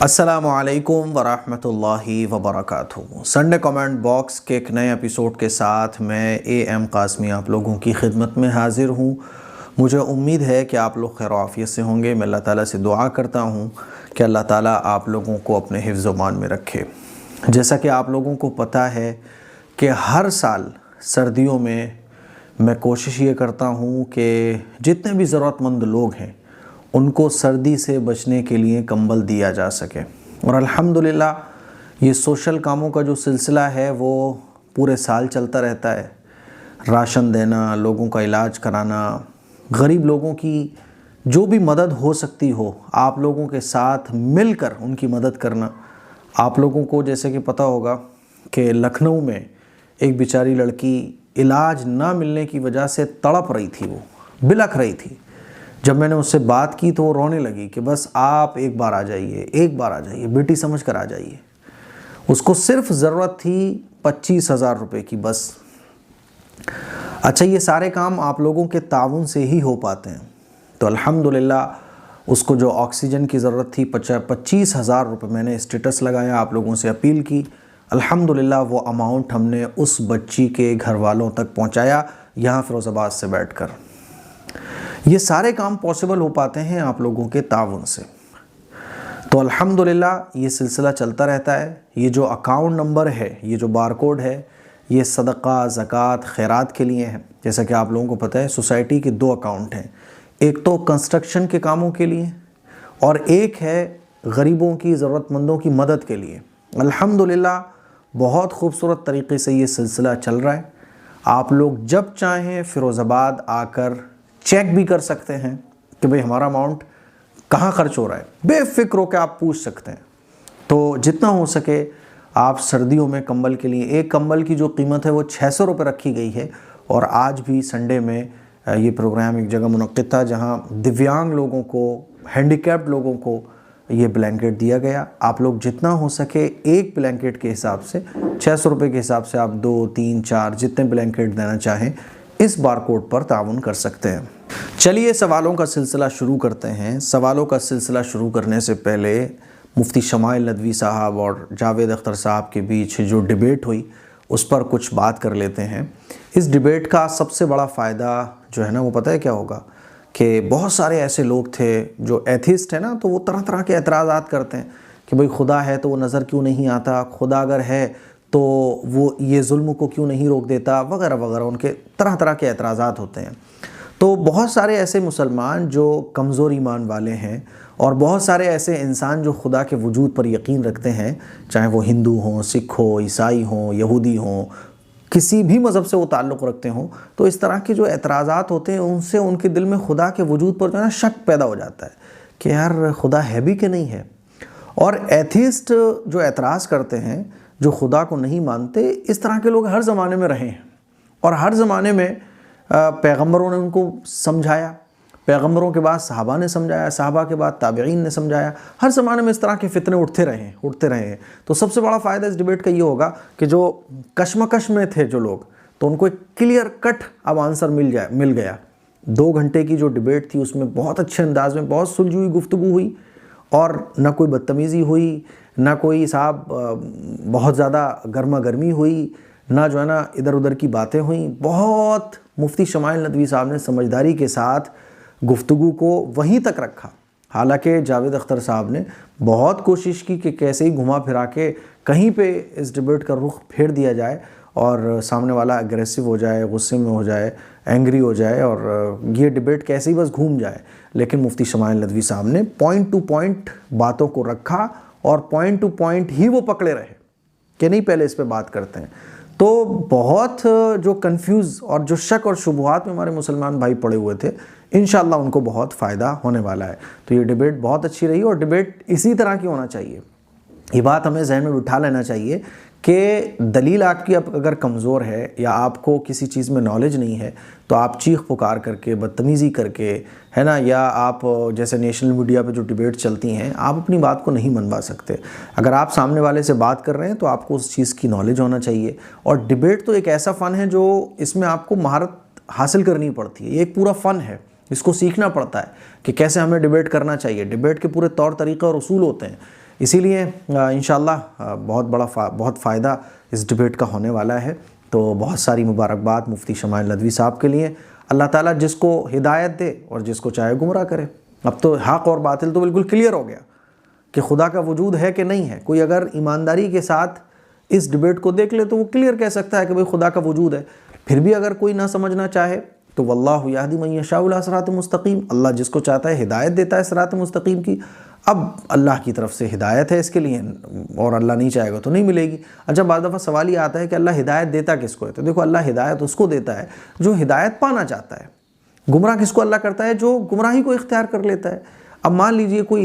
अस्सलामुअलैकुम वरहमतुल्लाहि वबरकातुहू। Sunday comment box के एक नए एपिसोड के साथ मैं एम कासमी आप लोगों की खिदमत में हाज़िर हूँ। मुझे उम्मीद है कि आप लोग खैर आफियत से होंगे। मैं अल्लाह ताला से दुआ करता हूँ कि अल्लाह ताला आप लोगों को अपने हिफ्ज़ व मान में रखे। जैसा कि आप लोगों को पता है कि हर साल सर्दियों में मैं कोशिश ये करता हूँ कि जितने भी ज़रूरतमंद लोग हैं उनको सर्दी से बचने के लिए कंबल दिया जा सके। और अल्हम्दुलिल्लाह ये सोशल कामों का जो सिलसिला है वो पूरे साल चलता रहता है। राशन देना, लोगों का इलाज कराना, गरीब लोगों की जो भी मदद हो सकती हो आप लोगों के साथ मिलकर उनकी मदद करना। आप लोगों को जैसे कि पता होगा कि लखनऊ में एक बेचारी लड़की इलाज ना मिलने की वजह से तड़प रही थी, वो बिलख रही थी। जब मैंने उससे बात की तो वो रोने लगी कि बस आप एक बार आ जाइए, बेटी समझ कर आ जाइए। उसको सिर्फ ज़रूरत थी 25,000 रुपये की बस। अच्छा, ये सारे काम आप लोगों के ताउन से ही हो पाते हैं। तो अल्हम्दुलिल्लाह उसको जो ऑक्सीजन की ज़रूरत थी 25,000 रुपये मैंने स्टेटस लगाया, आप लोगों से अपील की। अल्हम्दुलिल्लाह वो अमाउंट हमने उस बच्ची के घर वालों तक पहुँचाया यहाँ फ़िरोज़ाबाद से बैठकर। ये सारे काम पॉसिबल हो पाते हैं आप लोगों के ताउन से। तो अल्हम्दुलिल्लाह ये सिलसिला चलता रहता है। ये जो अकाउंट नंबर है, ये जो बारकोड है, ये सदक़ा, ज़कात, खैरात के लिए है। जैसा कि आप लोगों को पता है सोसाइटी के 2 अकाउंट हैं, एक तो कंस्ट्रक्शन के कामों के लिए और एक है गरीबों की, ज़रूरतमंदों की मदद के लिए। अल्हम्दुलिल्लाह बहुत खूबसूरत तरीके से ये सिलसिला चल रहा है। आप लोग जब चाहें फ़िरोज़ाबाद आकर चेक भी कर सकते हैं कि भाई हमारा अमाउंट कहाँ खर्च हो रहा है। बेफ़िक्र होकर आप पूछ सकते हैं। तो जितना हो सके आप सर्दियों में कंबल के लिए, एक कंबल की जो कीमत है वो 600 रुपये रखी गई है। और आज भी संडे में ये प्रोग्राम एक जगह मुनक्किद था जहाँ दिव्यांग लोगों को, हैंडीकैप्ड लोगों को ये ब्लैंकेट दिया गया। आप लोग जितना हो सके एक ब्लैंकेट के हिसाब से 600 रुपये के हिसाब से आप 2, 3, 4 जितने ब्लैंकेट देना चाहें इस बारकोड पर ताउन कर सकते हैं। चलिए सवालों का सिलसिला शुरू करते हैं। सवालों का सिलसिला शुरू करने से पहले मुफ्ती शमाइल नदवी साहब और जावेद अख्तर साहब के बीच जो डिबेट हुई उस पर कुछ बात कर लेते हैं। इस डिबेट का सबसे बड़ा फ़ायदा जो है ना वो पता है क्या होगा कि बहुत सारे ऐसे लोग थे जो एथिस्ट है ना, तो वो तरह तरह के एतराज़ात करते हैं कि भाई खुदा है तो वो नज़र क्यों नहीं आता, खुदा अगर है तो वो ये जुल्म को क्यों नहीं रोक देता, वगैरह वगैरह। उनके तरह तरह के एतराज़ात होते हैं। तो बहुत सारे ऐसे मुसलमान जो कमज़ोर ईमान वाले हैं और बहुत सारे ऐसे इंसान जो खुदा के वजूद पर यकीन रखते हैं, चाहे वो हिंदू हों, सिख हो, ईसाई हों, यहूदी हों, किसी भी मज़हब से वो ताल्लुक़ रखते हों, तो इस तरह के जो एतराज़ात होते हैं उनसे उनके दिल में खुदा के वजूद पर जो है ना शक पैदा हो जाता है कि यार खुदा है भी कि नहीं है। और एथिस्ट जो एतराज़ करते हैं, जो खुदा को नहीं मानते, इस तरह के लोग हर ज़माने में रहे हैं और हर ज़माने में पैगंबरों ने उनको समझाया, पैगंबरों के बाद सहाबा ने समझाया, सहाबा के बाद ताबईन ने समझाया। हर ज़माने में इस तरह के फितने उठते रहे हैं। तो सबसे बड़ा फ़ायदा इस डिबेट का ये होगा कि जो कश्मकश में थे जो लोग, तो उनको एक क्लियर कट अब आंसर मिल गया। 2 घंटे की जो डिबेट थी उसमें बहुत अच्छे अंदाज में बहुत सुलझी हुई गुफ्तगू हुई और ना कोई बदतमीज़ी हुई, ना कोई साहब बहुत ज़्यादा गर्मा गर्मी हुई, ना जो है ना इधर उधर की बातें हुई। बहुत मुफ्ती शमाइल नदवी साहब ने समझदारी के साथ गुफ्तगू को वहीं तक रखा। हालांकि जावेद अख्तर साहब ने बहुत कोशिश की कि कैसे ही घुमा फिरा के कहीं पे इस डिबेट का रुख फेर दिया जाए और सामने वाला अग्रेसिव हो जाए, गुस्से में हो जाए, एंग्री हो जाए और ये डिबेट कैसे ही बस घूम जाए। लेकिन मुफ्ती शमाइल नदवी साहब ने पॉइंट टू पॉइंट बातों को रखा और पॉइंट टू पॉइंट ही वो पकड़े रहे कि नहीं पहले इस पे बात करते हैं। तो बहुत जो कंफ्यूज और जो शक और शुबहात में हमारे मुसलमान भाई पड़े हुए थे, इंशाअल्लाह उनको बहुत फ़ायदा होने वाला है। तो ये डिबेट बहुत अच्छी रही और डिबेट इसी तरह की होना चाहिए। ये बात हमें जहन में बिठा लेना चाहिए कि दलील आपकी अगर कमज़ोर है या आपको किसी चीज़ में नॉलेज नहीं है तो आप चीख पुकार करके, बदतमीज़ी करके, है ना, या आप जैसे नेशनल मीडिया पे जो डिबेट चलती हैं, आप अपनी बात को नहीं मनवा सकते। अगर आप सामने वाले से बात कर रहे हैं तो आपको उस चीज़ की नॉलेज होना चाहिए। और डिबेट तो एक ऐसा फ़न है जो इसमें आपको महारत हासिल करनी पड़ती है। ये एक पूरा फ़न है, इसको सीखना पड़ता है कि कैसे हमें डिबेट करना चाहिए। डिबेट के पूरे तौर तरीक़े और उसूल होते हैं। इसीलिए इंशाअल्लाह बहुत फ़ायदा इस डिबेट का होने वाला है। तो बहुत सारी मुबारकबाद मुफ्ती शमाइल नदवी साहब के लिए। अल्लाह ताला जिसको हिदायत दे और जिसको चाहे गुमराह करे। अब तो हक़ और बातिल तो बिल्कुल क्लियर हो गया कि खुदा का वजूद है कि नहीं है। कोई अगर ईमानदारी के साथ इस डिबेट को देख ले तो वो क्लियर कह सकता है कि भाई खुदा का वजूद है। फिर भी अगर कोई ना समझना चाहे तो वल्लाहु यहदी मन यशाउ इला सिरात मुस्तकीम, अल्लाह जिसको चाहता है हिदायत देता है सिरात मुस्तकीम की। अब अल्लाह की तरफ से हिदायत है इसके लिए, और अल्लाह नहीं चाहेगा तो नहीं मिलेगी। अच्छा, बाद दफ़ा सवाल ये आता है कि अल्लाह हिदायत देता किसको है? तो देखो, अल्लाह हिदायत उसको देता है जो हिदायत पाना चाहता है। गुमराह किसको अल्लाह करता है? जो गुमराही को इख्तियार कर लेता है। अब मान लीजिए कोई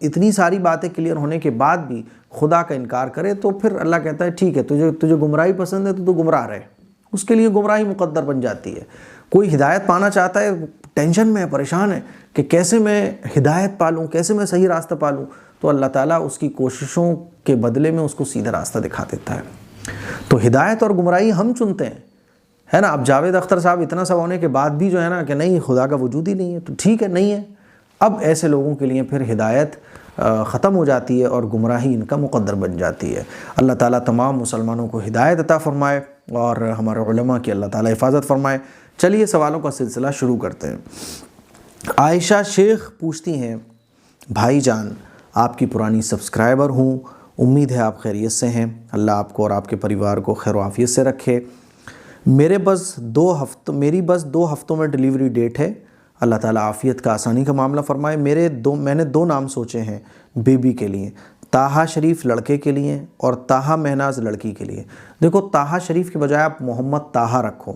इतनी सारी बातें क्लियर होने के बाद भी खुदा का इनकार करे तो फिर अल्लाह कहता है ठीक है, तुझे गुमराही पसंद है तो तू गुमराह रहे, उसके लिए गुमराही मुकद्दर बन जाती है। कोई हिदायत पाना चाहता है, टेंशन में है, परेशान है कि कैसे मैं हिदायत पालूँ, कैसे मैं सही रास्ता पालूँ, तो अल्लाह ताला उसकी कोशिशों के बदले में उसको सीधा रास्ता दिखा देता है। तो हिदायत और गुमराही हम चुनते हैं, है ना। अब जावेद अख्तर साहब इतना सब होने के बाद भी जो है ना कि नहीं खुदा का वजूद ही नहीं है, तो ठीक है, नहीं है। अब ऐसे लोगों के लिए फिर हिदायत ख़त्म हो जाती है और गुमराही इनका मुकद्दर बन जाती है। अल्लाह ताला तमाम मुसलमानों को हिदायत अता फ़रमाए और हमारे उलमा की अल्लाह ताला हिफाजत फ़रमाए। चलिए सवालों का सिलसिला शुरू करते हैं। आयशा शेख पूछती हैं, भाईजान आपकी पुरानी सब्सक्राइबर हूँ, उम्मीद है आप खैरियत से हैं। अल्लाह आपको और आपके परिवार को खैर आफियत से रखे। मेरी बस 2 हफ़्तों में डिलीवरी डेट है। अल्लाह ताला आफ़ियत का आसानी का मामला फ़रमाए। मैंने 2 नाम सोचे हैं बेबी के लिए, ताहा शरीफ लड़के के लिए और ताहा महनाज लड़की के लिए। देखो, ताहा शरीफ के बजाय आप मोहम्मद ताहा रखो।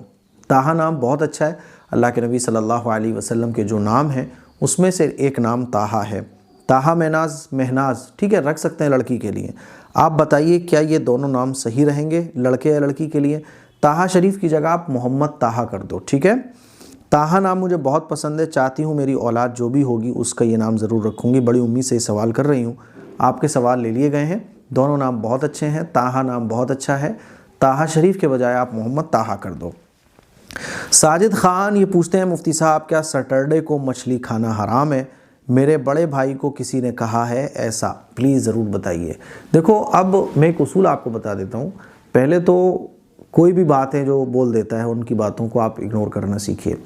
ताहा नाम बहुत अच्छा है। अल्लाह के नबी सल्लल्लाहु अलैहि वसल्लम के जो नाम हैं उसमें से एक नाम ताहा है। ताहा महनाज ठीक है, रख सकते हैं लड़की के लिए। आप बताइए क्या ये दोनों नाम सही रहेंगे लड़के या लड़की के लिए? ताहा शरीफ की जगह आप मोहम्मद ताहा कर दो, ठीक है। ताहा नाम मुझे बहुत पसंद है, चाहती हूँ मेरी औलाद जो भी होगी उसका ये नाम ज़रूर रखूँगी। बड़ी उम्मीद से ये सवाल कर रही हूँ। आपके सवाल ले लिए गए हैं, दोनों नाम बहुत अच्छे हैं। ताहा नाम बहुत अच्छा है, ताहा शरीफ के बजाय आप मोहम्मद ताहा कर दो। साजिद ख़ान ये पूछते हैं, मुफ्ती साहब क्या सैटरडे को मछली खाना हराम है? मेरे बड़े भाई को किसी ने कहा है ऐसा, प्लीज़ ज़रूर बताइए। देखो, अब मैं एक उसूल आपको बता देता हूँ। पहले तो कोई भी बातें जो बोल देता है उनकी बातों को आप इग्नोर करना सीखिए।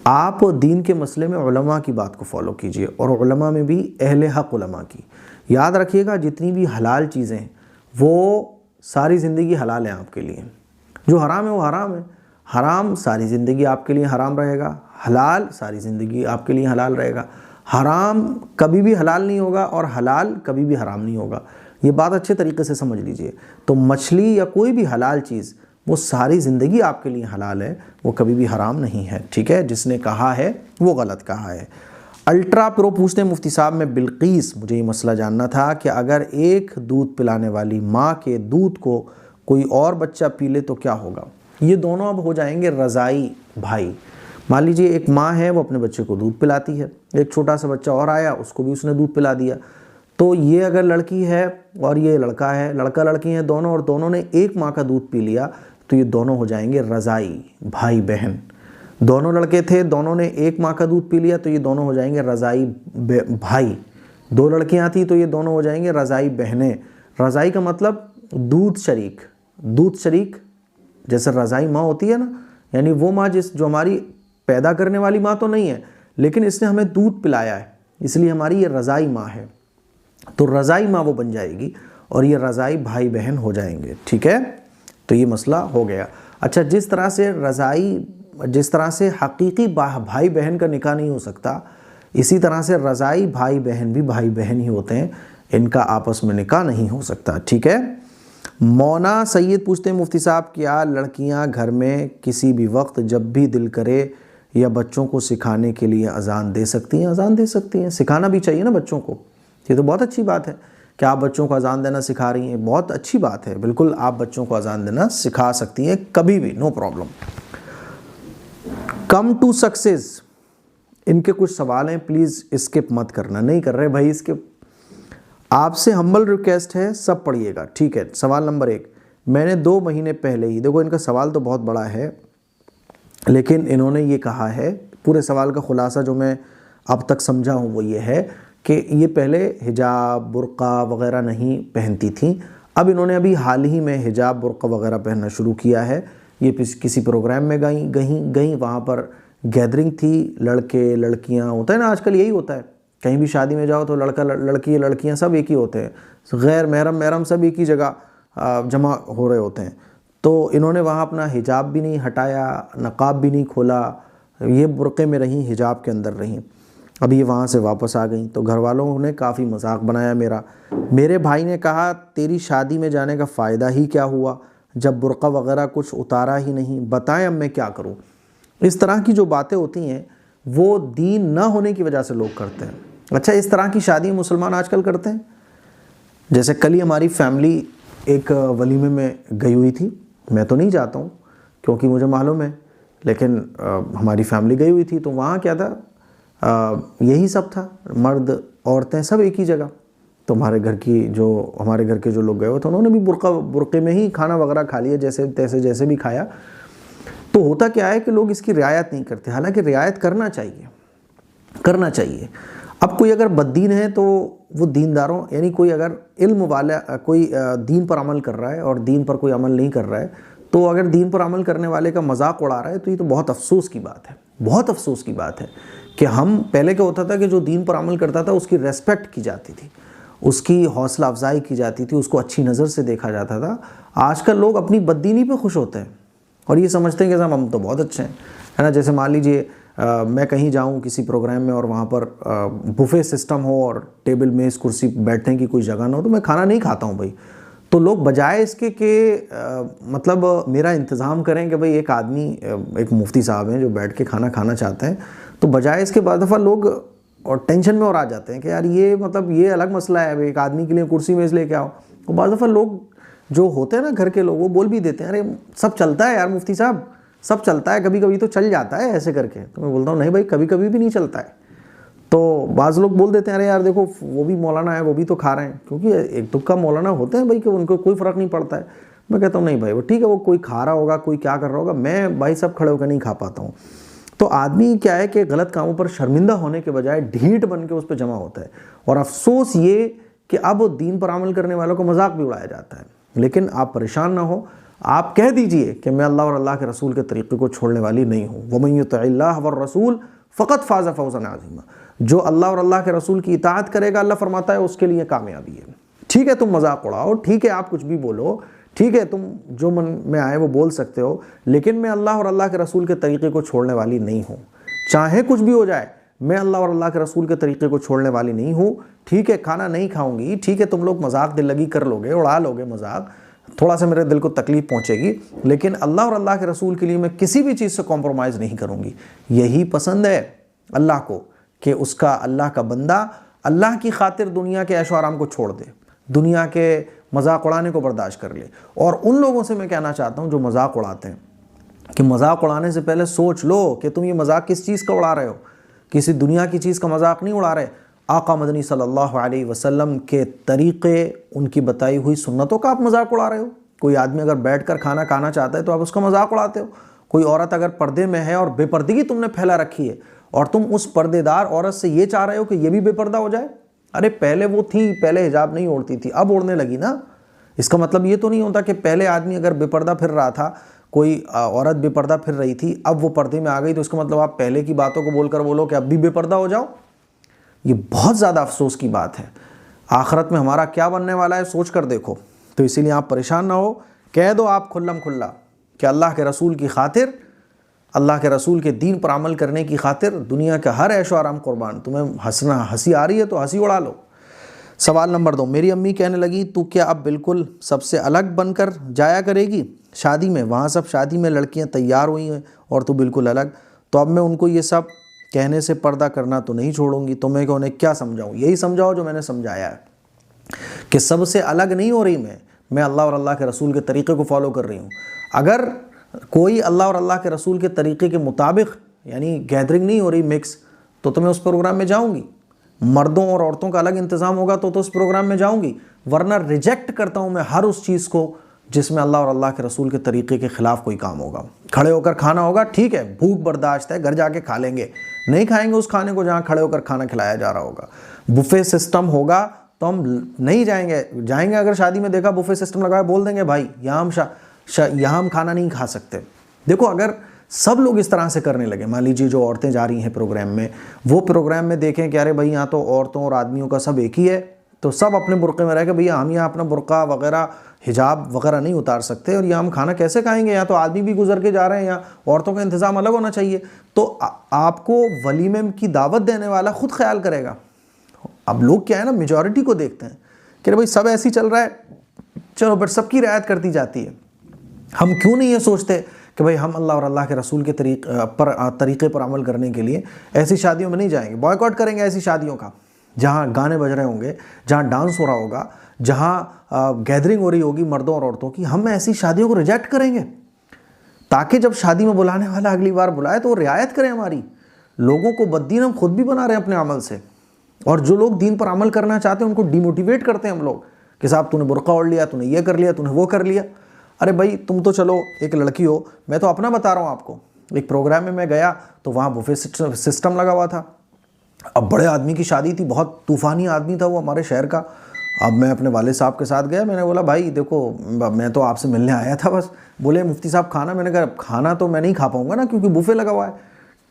आप दीन के मसले में उलमा की बात को फॉलो कीजिए और उलमा में भी अहले हक़ उलमा की। याद रखिएगा, जितनी भी हलाल चीज़ें हैं वो सारी ज़िंदगी हलाल हैं आपके लिए। जो हराम है वो हराम है। हराम सारी ज़िंदगी आपके लिए हराम रहेगा, हलाल सारी ज़िंदगी आपके लिए हलाल रहेगा। हराम कभी भी हलाल नहीं होगा और हलाल कभी भी हराम नहीं होगा। ये बात अच्छे तरीके से समझ लीजिए। तो मछली या कोई भी हलाल चीज़ वो सारी ज़िंदगी आपके लिए हलाल है, वो कभी भी हराम नहीं है, ठीक है। जिसने कहा है वो गलत कहा है। अल्ट्रा प्रो पूछते हैं, मुफ्ती साहब मैं बिल्कीस, मुझे ये मसला जानना था कि अगर एक दूध पिलाने वाली माँ के दूध को कोई और बच्चा पी ले तो क्या होगा? ये दोनों अब हो जाएंगे रज़ाई भाई। मान लीजिए एक माँ है, वो अपने बच्चे को दूध पिलाती है, एक छोटा सा बच्चा और आया, उसको भी उसने दूध पिला दिया। तो ये अगर लड़की है और ये लड़का है, लड़का लड़की हैं दोनों, और दोनों ने एक माँ का दूध पी लिया, तो ये दोनों हो जाएंगे रज़ाई भाई बहन। दोनों लड़के थे, दोनों ने एक माँ का दूध पी लिया, तो ये दोनों हो जाएंगे रज़ाई भाई। 2 लड़कियाँ थी तो ये दोनों हो जाएंगे रज़ाई बहनें। रज़ाई का मतलब दूध शरीक। दूध शरीक जैसे रज़ाई माँ होती है ना, यानी वो माँ जो हमारी पैदा करने वाली माँ तो नहीं है, लेकिन इसने हमें दूध पिलाया है, इसलिए हमारी ये रज़ाई माँ है। तो रज़ाई माँ वो बन जाएगी और ये रज़ाई भाई बहन हो जाएंगे, ठीक है। तो ये मसला हो गया। अच्छा, जिस तरह से हकीकी भाई बहन का निकाह नहीं हो सकता, इसी तरह से रज़ाई भाई बहन भी भाई बहन ही होते हैं, इनका आपस में निकाह नहीं हो सकता, ठीक है। मौना सैयद पूछते हैं, मुफ्ती साहब क्या लड़कियां घर में किसी भी वक्त जब भी दिल करे या बच्चों को सिखाने के लिए अजान दे सकती हैं? अजान दे सकती हैं, सिखाना भी चाहिए ना बच्चों को। ये तो बहुत अच्छी बात है कि आप बच्चों को अजान देना सिखा रही हैं, बहुत अच्छी बात है। बिल्कुल आप बच्चों को अजान देना सिखा सकती हैं कभी भी, no problem. Come to success, इनके कुछ सवाल हैं, प्लीज़ स्किप मत करना। नहीं कर रहे भाई स्किप, आपसे हम्बल रिक्वेस्ट है, सब पढ़िएगा, ठीक है। सवाल नंबर 1, मैंने 2 महीने पहले ही, देखो इनका सवाल तो बहुत बड़ा है, लेकिन इन्होंने ये कहा है, पूरे सवाल का खुलासा जो मैं अब तक समझा हूँ वो ये है कि ये पहले हिजाब बुर्का वग़ैरह नहीं पहनती थी, अब इन्होंने अभी हाल ही में हिजाब बुर्का वग़ैरह पहनना शुरू किया है। ये किसी प्रोग्राम में गई, वहाँ पर गैदरिंग थी, लड़के लड़कियाँ, होता है ना आजकल यही होता है, कहीं भी शादी में जाओ तो लड़का लड़की लड़कियाँ सब एक ही होते हैं, गैर महरम सब एक ही जगह जमा हो रहे होते हैं। तो इन्होंने वहाँ अपना हिजाब भी नहीं हटाया, नकाब भी नहीं खोला, ये बुर्क़े में रहीं, हिजाब के अंदर रहीं। अभी ये वहाँ से वापस आ गई तो घर वालों ने काफ़ी मजाक बनाया मेरा। मेरे भाई ने कहा तेरी शादी में जाने का फ़ायदा ही क्या हुआ जब बुर्क़ा वग़ैरह कुछ उतारा ही नहीं, बताएं अब मैं क्या करूँ। इस तरह की जो बातें होती हैं वो दीन ना होने की वजह से लोग करते हैं। अच्छा, इस तरह की शादी मुसलमान आजकल करते हैं। जैसे कल ही हमारी फैमिली एक वलीमे में गई हुई थी, मैं तो नहीं जाता हूँ क्योंकि मुझे मालूम है, लेकिन हमारी फैमिली गई हुई थी तो वहाँ क्या था, यही सब था, मर्द औरतें सब एक ही जगह। तो हमारे घर के जो लोग गए हुए थे उन्होंने भी बुर्क़े में ही खाना वगैरह खा लिया, जैसे भी खाया। तो होता क्या है कि लोग इसकी रियायत नहीं करते, हालांकि रियायत करना चाहिए। अब कोई अगर बद्दीन है तो वो दीनदारों, यानी कोई अगर इल्म वाला कोई दीन पर अमल कर रहा है और दीन पर कोई अमल नहीं कर रहा है, तो अगर दीन पर अमल करने वाले का मजाक उड़ा रहा है तो ये तो बहुत अफसोस की बात है, बहुत अफसोस की बात है कि हम पहले क्या होता था कि जो दीन पर अमल करता था उसकी रेस्पेक्ट की जाती थी, उसकी हौसला अफजाई की जाती थी, उसको अच्छी नज़र से देखा जाता था। आजकल लोग अपनी बददीनी पे खुश होते हैं और ये समझते हैं कि हम तो बहुत अच्छे हैं, है ना। जैसे मान लीजिए मैं कहीं जाऊं किसी प्रोग्राम में और वहाँ पर बुफे सिस्टम हो और टेबल मेज़ कुर्सी बैठने की कोई जगह ना हो तो मैं खाना नहीं खाता हूँ भाई। तो लोग बजाय इसके कि मतलब मेरा इंतज़ाम करें कि भाई एक आदमी, एक मुफ्ती साहब हैं जो बैठ के खाना खाना चाहते हैं, तो बजाय इसके बाद दफ़ा लोग और टेंशन में और आ जाते हैं कि यार ये मतलब ये अलग मसला है, एक आदमी के लिए कुर्सी मेज़ लेके आओ। तो बाद दफ़ा लोग जो होते हैं ना घर के लोग, वो बोल भी देते हैं अरे सब चलता है यार मुफ्ती साहब, सब चलता है, कभी कभी तो चल जाता है ऐसे करके। तो मैं बोलता हूँ नहीं भाई, कभी कभी भी नहीं चलता है। तो बाज़ लोग बोल देते हैं अरे यार देखो वो भी मौलाना है, वो भी तो खा रहे हैं, क्योंकि एक तुक्का मौलाना होते हैं भाई कि उनको कोई फ़र्क नहीं पड़ता है। मैं कहता हूँ नहीं भाई, वो ठीक है, वो कोई खा रहा होगा, कोई क्या कर रहा होगा, मैं भाई सब खड़े होकर नहीं खा पाता हूँ। तो आदमी क्या है कि गलत कामों पर शर्मिंदा होने के बजाय ढीठ बन के उस पर जमा होता है। और अफसोस ये कि अब दीन पर अमल करने वालों को मजाक भी उड़ाया जाता है। लेकिन आप परेशान ना हो, आप कह दीजिए कि मैं अल्लाह और अल्लाह के रसूल के तरीक़े को छोड़ने वाली नहीं हूँ। वमन युतिइल्लाह वर रसूल फ़क़त फ़ाज़ फ़ौज़न अज़ीमा, जो अल्लाह और अल्लाह के रसूल की इताअत करेगा, अल्लाह फरमाता है उसके लिए कामयाबी है। ठीक है, तुम मजाक उड़ाओ, ठीक है, आप कुछ भी बोलो, ठीक है, तुम जो मन में आए वो बोल सकते हो, लेकिन मैं अल्लाह और अल्लाह के रसूल के तरीक़े को छोड़ने वाली नहीं हूँ। चाहे कुछ भी हो जाए, मैं अल्लाह और अल्लाह के रसूल के तरीक़े को छोड़ने वाली नहीं हूँ। ठीक है, खाना नहीं खाऊंगी, ठीक है, तुम लोग मजाक दिल लगी कर लोगे, उड़ा लोगे मजाक, थोड़ा सा मेरे दिल को तकलीफ़ पहुँचेगी, लेकिन अल्लाह और अल्लाह के रसूल के लिए मैं किसी भी चीज़ से कॉम्प्रोमाइज़ नहीं करूँगी। यही पसंद है अल्लाह को कि उसका अल्लाह का बंदा अल्लाह की खातिर दुनिया के ऐशो आराम को छोड़ दे, दुनिया के मजाक उड़ाने को बर्दाश्त कर ले। और उन लोगों से मैं कहना चाहता हूँ जो मजाक उड़ाते हैं कि मजाक उड़ाने से पहले सोच लो कि तुम ये मजाक किस चीज़ का उड़ा रहे हो, किसी दुनिया की चीज़ का मजाक नहीं उड़ा रहे। आका मदनी सल्लल्लाहु अलैहि वसल्लम के तरीक़े, उनकी बताई हुई सुन्नतों का आप मजाक उड़ा रहे हो। कोई आदमी अगर बैठकर खाना खाना चाहता है तो आप उसका मजाक उड़ाते हो। कोई औरत अगर पर्दे में है और बेपर्दगी तुमने फैला रखी है और तुम उस पर्देदार औरत से ये चाह रहे हो कि ये भी बेपर्दा हो जाए। अरे पहले वो थी, पहले हिजाब नहीं ओढ़ती थी, अब ओढ़ने लगी ना। इसका मतलब ये तो नहीं होता कि पहले आदमी अगर बेपर्दा फिर रहा था, कोई औरत बेपर्दा फिर रही थी, अब वो पर्दे में आ गई, तो इसका मतलब आप पहले की बातों को बोलकर बोलो कि अब भी बेपर्दा हो जाओ। ये बहुत ज़्यादा अफसोस की बात है। आखिरत में हमारा क्या बनने वाला है सोच कर देखो। तो इसीलिए आप परेशान ना हो, कह दो आप खुल्लम खुल्ला कि अल्लाह के रसूल की खातिर, अल्लाह के रसूल के दीन पर अमल करने की खातिर दुनिया का हर ऐशो आराम कुर्बान। तुम्हें हंसी आ रही है तो हंसी उड़ा लो। सवाल नंबर 2, मेरी अम्मी कहने लगी तू क्या अब बिल्कुल सबसे अलग बनकर जाया करेगी शादी में? वहाँ सब शादी में लड़कियाँ तैयार हुई हैं और तू बिल्कुल अलग। तो अब मैं उनको ये सब कहने से पर्दा करना तो नहीं छोड़ूंगी। तो मैं उन्हें क्या समझाऊँ? यही समझाओ जो मैंने समझाया है कि सबसे अलग नहीं हो रही मैं अल्लाह और अल्लाह के रसूल के तरीक़े को फॉलो कर रही हूँ। अगर कोई अल्लाह और अल्लाह के रसूल के तरीक़े के मुताबिक यानी गैदरिंग नहीं हो रही मिक्स, तो मैं उस प्रोग्राम में जाऊँगी। मर्दों और औरतों का अलग इंतज़ाम होगा तो उस प्रोग्राम में जाऊँगी, वरना रिजेक्ट करता हूँ मैं हर उस चीज़ को जिसमें अल्लाह और अल्लाह के रसूल के तरीक़े के ख़िलाफ़ कोई काम होगा। खड़े होकर खाना होगा, ठीक है, भूख बर्दाश्त है, घर जाके खा लेंगे, नहीं खाएंगे उस खाने को जहाँ खड़े होकर खाना खिलाया जा रहा होगा। बुफ़े सिस्टम होगा तो हम नहीं जाएंगे अगर शादी में देखा बुफ़े सिस्टम लगाया, बोल देंगे भाई यहाँ हम खाना नहीं खा सकते। देखो, अगर सब लोग इस तरह से करने लगे, मान लीजिए जो औरतें जा रही हैं प्रोग्राम में, वो प्रोग्राम में देखें कि अरे भाई यहाँ तो औरतों और आदमियों का सब एक ही है, तो सब अपने बुर्क़े में रह के भैया हम यहाँ अपना बुर्क़ा वगैरह हिजाब वगैरह नहीं उतार सकते और यहाँ हम खाना कैसे खाएंगे, यहाँ तो आदमी भी गुजर के जा रहे हैं, यहाँ औरतों का इंतज़ाम अलग होना चाहिए। तो आपको वलीमे की दावत देने वाला खुद ख्याल करेगा। अब लोग क्या है ना, मेजॉरिटी को देखते हैं कि भाई सब ऐसे ही चल रहा है, चलो बट सबकी रियायत करती जाती है। हम क्यों नहीं ये सोचते कि भाई हम अल्लाह और अल्लाह के रसूल के तरीक़े पर अमल करने के लिए ऐसी शादियों में नहीं जाएंगे, बॉयकॉट करेंगे ऐसी शादियों का जहाँ गाने बज रहे होंगे, जहाँ डांस हो रहा होगा, जहाँ गैदरिंग हो रही होगी मर्दों और औरतों की। हम ऐसी शादियों को रिजेक्ट करेंगे ताकि जब शादी में बुलाने वाला अगली बार बुलाए तो वो रियायत करें हमारी। लोगों को बद्दीन हम खुद भी बना रहे हैं अपने अमल से, और जो लोग दीन पर अमल करना चाहते हैं उनको डिमोटिवेट करते हैं हम लोग कि साहब तूने बुर्का ओढ़ लिया, तूने ये कर लिया, तूने वो कर लिया। अरे भाई तुम तो चलो एक लड़की हो, मैं तो अपना बता रहा हूँ आपको। एक प्रोग्राम में मैं गया तो वहाँ बुफे सिस्टम लगा हुआ था। अब बड़े आदमी की शादी थी, बहुत तूफ़ानी आदमी था वो हमारे शहर का। अब मैं अपने वालिद साहब के साथ गया, मैंने बोला भाई देखो मैं तो आपसे मिलने आया था बस। बोले मुफ्ती साहब खाना, मैंने कहा खाना तो मैं नहीं खा पाऊँगा ना, क्योंकि बुफे लगा हुआ है,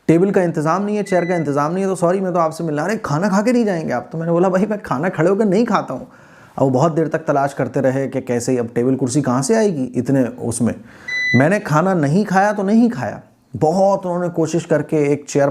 टेबल का इंतज़ाम नहीं है, चेयर का इंतज़ाम नहीं है, तो सॉरी मैं तो आपसे मिलने आ रहा। खाना खा के नहीं जाएंगे आप? तो मैंने बोला भाई मैं खाना खड़े होकर नहीं खाता हूँ। अब वो बहुत देर तक तलाश करते रहे कि कैसे ही, अब टेबल कुर्सी कहाँ से आएगी इतने उसमें। मैंने खाना नहीं खाया तो नहीं खाया, बहुत उन्होंने कोशिश करके एक चेयर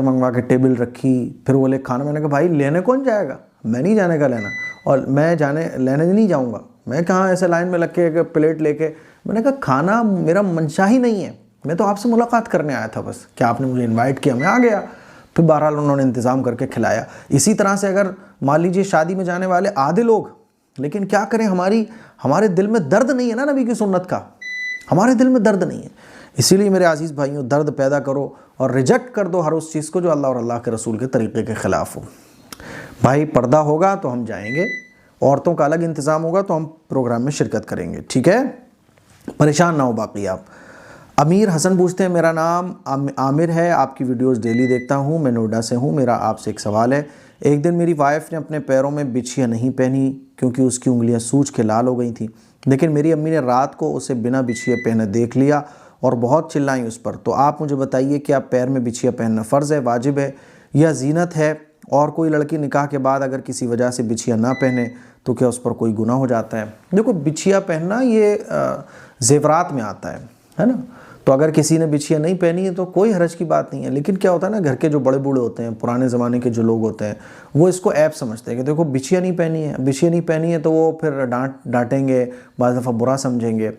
मंगवा के टेबल रखी, फिर बोले खाना। मैंने कहा भाई लेने कौन जाएगा, मैं नहीं जाने का लेना, और मैं लेने नहीं जाऊँगा। मैं कहाँ ऐसे लाइन में लग के एक प्लेट लेके, मैंने कहा खाना मेरा मंशा ही नहीं है, मैं तो आपसे मुलाकात करने आया था बस, क्या आपने मुझे इनवाइट किया, मैं आ गया। फिर बहरहाल उन्होंने इंतज़ाम करके खिलाया। इसी तरह से अगर मान लीजिए शादी में जाने वाले आधे लोग, लेकिन क्या करें, हमारे दिल में दर्द नहीं है ना नबी की सुन्नत का, हमारे दिल में दर्द नहीं है। इसीलिए मेरे अजीज़ भाइयों, दर्द पैदा करो और रिजेक्ट कर दो हर उस चीज़ को जो अल्लाह और अल्लाह के रसूल के तरीक़े के ख़िलाफ़ हो। भाई पर्दा होगा तो हम जाएंगे, औरतों का अलग इंतज़ाम होगा तो हम प्रोग्राम में शिरकत करेंगे, ठीक है, परेशान ना हो बाकी आप। अमीर हसन पूछते हैं, मेरा नाम आमिर है, आपकी वीडियोस डेली देखता हूँ, मैं नोएडा से हूँ। मेरा आपसे एक सवाल है, एक दिन मेरी वाइफ ने अपने पैरों में बिछिया नहीं पहनी क्योंकि उसकी उंगलियाँ सूज के लाल हो गई थी, लेकिन मेरी अम्मी ने रात को उसे बिना बिछिया पहने देख लिया और बहुत चिल्लाई उस पर। तो आप मुझे बताइए क्या पैर में बिछिया पहनना फ़र्ज़ है, वाजिब है या ज़ीनत है? और कोई लड़की निकाह के बाद अगर किसी वजह से बिछिया ना पहने तो क्या उस पर कोई गुनाह हो जाता है? देखो, बिछिया पहनना ये ज़ेवरात में आता है ना, तो अगर किसी ने बिछिया नहीं पहनी है तो कोई हरज की बात नहीं है। लेकिन क्या होता है ना, घर के जो बड़े बूढ़े होते हैं, पुराने ज़माने के जो लोग होते हैं, वो इसको ऐप समझते हैं कि देखो बिछिया नहीं पहनी है तो वो फिर डांटेंगे, बाज़ दफ़ा बुरा समझेंगे।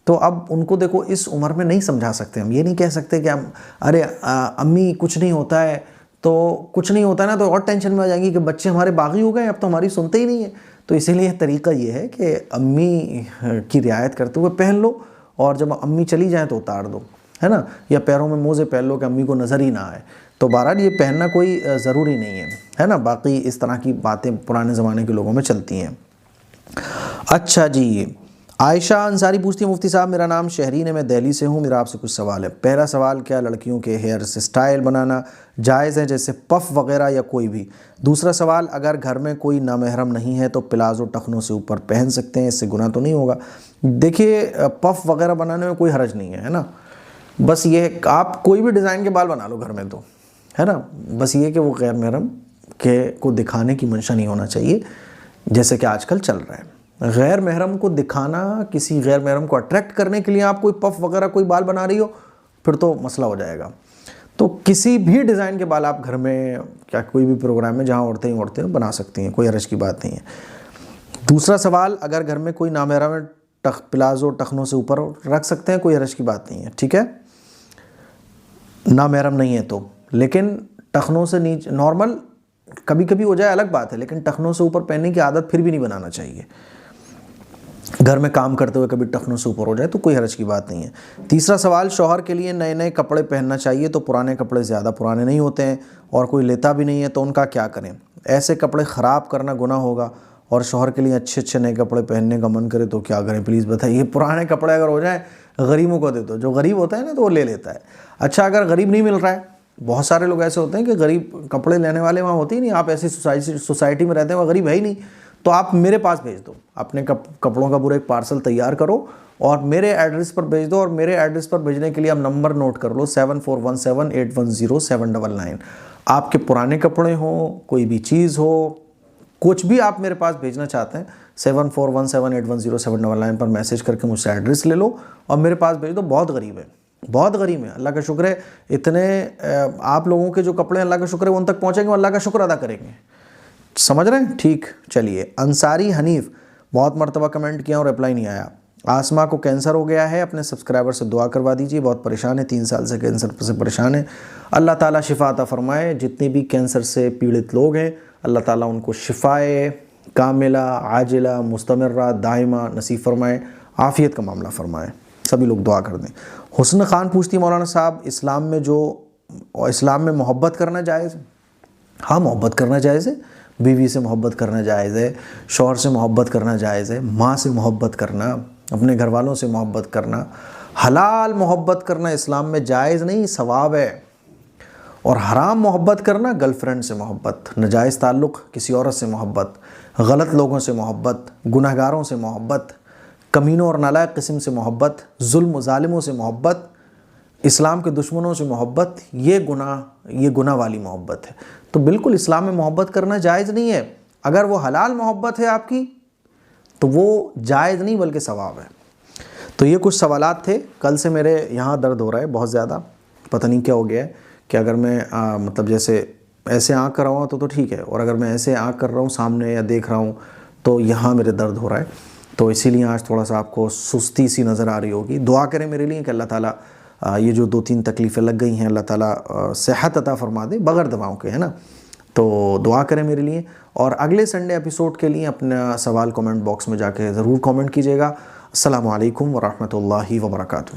तो अब उनको देखो इस उम्र में नहीं समझा सकते, हम ये नहीं कह सकते कि हम अरे अम्मी कुछ नहीं होता है, तो कुछ नहीं होता है ना तो और टेंशन में आ जाएंगी कि बच्चे हमारे बागी हो गए, अब तो हमारी सुनते ही नहीं है। तो इसीलिए तरीका ये है कि अम्मी की रियायत करते हुए पहन लो, और जब अम्मी चली जाए तो उतार दो, है ना, या पैरों में मोज़े पहन लो कि अम्मी को नज़र ही ना आए। तो बहरहाल ये पहनना कोई ज़रूरी नहीं है ना। बाकी इस तरह की बातें पुराने ज़माने के लोगों में चलती हैं। अच्छा जी, आयशा अंसारी पूछती है, मुफ्ती साहब मेरा नाम शहरीन है, मैं दिल्ली से हूँ, मेरा आपसे कुछ सवाल है। पहला सवाल, क्या लड़कियों के हेयर स्टाइल बनाना जायज़ है, जैसे पफ़ वगैरह या कोई भी? दूसरा सवाल, अगर घर में कोई नामहरम नहीं है तो प्लाज़ो टखनों से ऊपर पहन सकते हैं, इससे गुनाह तो नहीं होगा? देखिए, पफ़ वगैरह बनाने में कोई हरज नहीं है ना, बस ये आप कोई भी डिज़ाइन के बाल बना लो घर में, तो है ना, बस ये कि वो गैर महरम के को दिखाने की मंशा नहीं होना चाहिए, जैसे कि आजकल चल रहा है। गैर महरम को दिखाना, किसी गैर महरम को अट्रैक्ट करने के लिए आप कोई पफ़ वगैरह कोई बाल बना रही हो, फिर तो मसला हो जाएगा। तो किसी भी डिज़ाइन के बाल आप घर में, क्या कोई भी प्रोग्राम में जहाँ औरतें बना सकती हैं, कोई हरज की बात नहीं है। दूसरा सवाल, अगर घर में कोई नामहरम है, प्लाज़ो टखनों से ऊपर रख सकते हैं, कोई हरज की बात नहीं है, ठीक है, नामहरम नहीं है तो। लेकिन टखनों से नीचे नॉर्मल कभी कभी हो जाए अलग बात है, लेकिन टखनों से ऊपर पहनने की आदत फिर भी नहीं बनाना चाहिए। घर में काम करते हुए कभी टखनों से ऊपर हो जाए तो कोई हरज की बात नहीं है। तीसरा सवाल, शौहर के लिए नए नए कपड़े पहनना चाहिए, तो पुराने कपड़े ज़्यादा पुराने नहीं होते हैं और कोई लेता भी नहीं है, तो उनका क्या करें? ऐसे कपड़े ख़राब करना गुनाह होगा और शौहर के लिए अच्छे अच्छे नए कपड़े पहनने का मन करे तो क्या करें प्लीज़ बताइए। पुराने कपड़े अगर हो जाए गरीबों को दे दो, जो गरीब होता है ना तो वो ले लेता है। अच्छा, अगर गरीब नहीं मिल रहा है, बहुत सारे लोग ऐसे होते हैं कि गरीब कपड़े लेने वाले वहाँ होते ही नहीं, आप ऐसी सोसाइटी में रहते हैं वहाँ गरीब है ही नहीं, तो आप मेरे पास भेज दो, अपने कपड़ों का पूरा एक पार्सल तैयार करो और मेरे एड्रेस पर भेज दो। और मेरे एड्रेस पर भेजने के लिए आप नंबर नोट कर लो 7417810799। आपके पुराने कपड़े हों, कोई भी चीज़ हो, कुछ भी आप मेरे पास भेजना चाहते हैं 7417810799 पर मैसेज करके मुझसे एड्रेस ले लो और मेरे पास भेज दो। बहुत गरीब है, बहुत गरीब है, अल्लाह का शुक्र है। इतने आप लोगों के जो कपड़े अल्लाह का शुक्र है उन तक पहुँचेंगे, अल्लाह का शुक्र अदा करेंगे। समझ रहे हैं? ठीक, चलिए। अंसारी हनीफ बहुत मरतबा कमेंट किया और रिप्लाई नहीं आया। आसमा को कैंसर हो गया है, अपने सब्सक्राइबर से दुआ करवा दीजिए, बहुत परेशान है, 3 साल से कैंसर से परेशान है। अल्लाह ताला शिफा अता फरमाए। जितने भी कैंसर से पीड़ित लोग हैं अल्लाह ताला उनको शिफाए कामिला आजिला मुस्तमर्रा दाइमा नसीब फरमाए, आफ़ियत का मामला फरमाए। सभी लोग दुआ कर दें। हुस्न खान पूछती मौलाना साहब, इस्लाम में मोहब्बत करना जायज़ है? हाँ, मोहब्बत करना जायज़ है। बीवी से मोहब्बत करना जायज़ है, शौहर से मोहब्बत करना जायज़ है, माँ से मोहब्बत करना, अपने घर वालों से मोहब्बत करना, हलाल मोहब्बत करना इस्लाम में जायज़ नहीं, सवाब है। और हराम मोहब्बत करना, गर्लफ्रेंड से मोहब्बत, नाजायज़ ताल्लुक़, किसी औरत से मोहब्बत, गलत लोगों से मोहब्बत, गुनहगारों से मोहब्बत, कमीनों और नालायक किस्म से मोहब्बत, जुल्म ज़ालिमों से मोहब्बत, इस्लाम के दुश्मनों से मोहब्बत, ये गुनाह वाली मोहब्बत है। तो बिल्कुल इस्लाम में मोहब्बत करना जायज़ नहीं है। अगर वो हलाल मोहब्बत है आपकी तो वो जायज़ नहीं बल्कि सवाब है। तो ये कुछ सवालात थे। कल से मेरे यहाँ दर्द हो रहा है बहुत ज़्यादा, पता नहीं क्या हो गया है कि अगर मैं मतलब जैसे ऐसे आँख कर रहा हूँ तो ठीक है, और अगर मैं ऐसे आँख कर रहा हूँ सामने या देख रहा हूँ तो यहाँ मेरे दर्द हो रहा है। तो इसीलिए आज थोड़ा सा आपको सुस्ती सी नज़र आ रही होगी। दुआ करें मेरे लिए कि अल्लाह ताला ये जो 2-3 तकलीफ़ें लग गई हैं अल्लाह ताला सेहत अता फरमा दे बग़ैर दवाओं के, है ना। तो दुआ करें मेरे लिए। और अगले संडे एपिसोड के लिए अपना सवाल कमेंट बॉक्स में जाके ज़रूर कमेंट कीजिएगा। अस्सलामु अलैकुम व रहमतुल्लाहि व बरकातुहू।